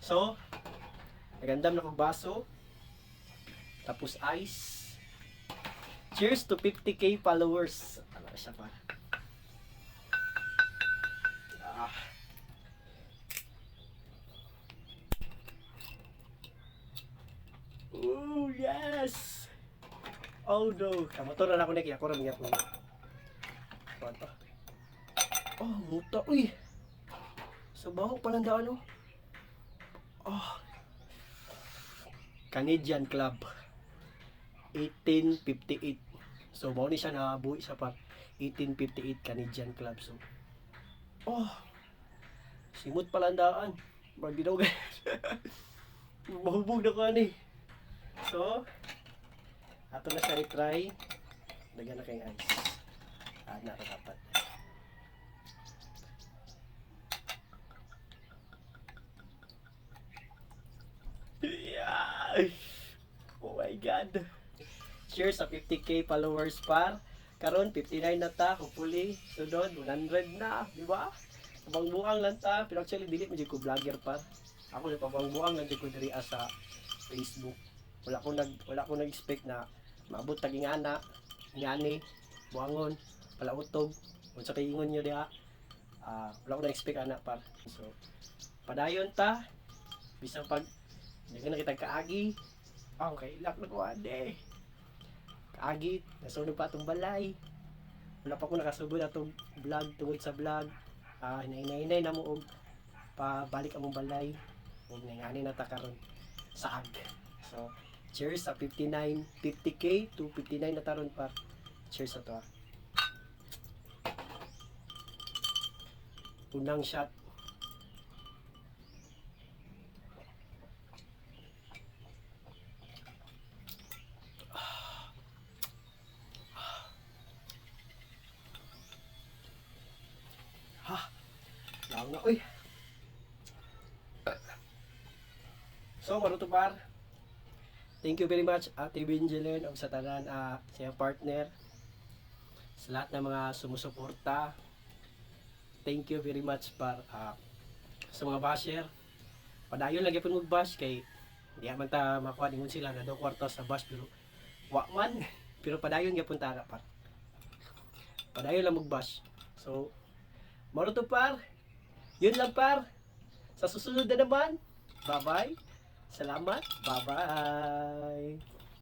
So, nagandam na kong baso. Tapos ice. Cheers to 50k followers. Ano siya pa? Ah. Ooh, yes! Oh no, kamotor na ako na kaya ako rin po. Ano? Oh, muta. Uy! Sabaho palang daan, oh. Oh. Canadian Club. 1858. So, bawa ni siya nabuhi sa part. 1858 Canadian Club. So, oh. Simot palang daan. Magdinaw guys. Mahubog na ko ani. So, ato na siya i-try. Lagyan na kayong ice. Na dapat. Yeah. Oh my God. Cheers sa 50k followers par. Karon 59 na ta, hopefully sunod 100 na, di ba? Pabangbuang lang ta, pero actually dili mo ko vlogger par. Ako na pabangbuang lang ko diri sa Facebook. Wala ko nag-expect na maabot taging ana, ngani, buangon, palautog, unsa kay ingon niyo diha. Wala ko na-expect ana par. So, padayon ta. Bisang pag hindi na kita kaagi. Okay, ilak na ko ade. Kaagi, nasunod pa itong balay. Wala pa ko nakasugod atong vlog tungod sa vlog. Hinay-hinay na mo og pabalik among balay. Huwag nangani na ta karon sa ag. So, cheers sa 50k to 59 na taron pa. Cheers sa to. Unang shot. Lang na, uy. So, maruto par. Thank you very much, Ate Benjelin, o sa tanan, siyang partner. Sa lahat ng mga sumusuporta. Thank you very much par. Sa mga basher. Padayon lagi po mag-bash kay hindi man ta makuha ningon sila na daw kwarta sa bash pero wa man. Pero padayon gyapon ta par. Padayon lang mag-bash. So, maruto par. Yun lang par. Sa susunod na naman. Bye-bye. Salamat. Bye-bye.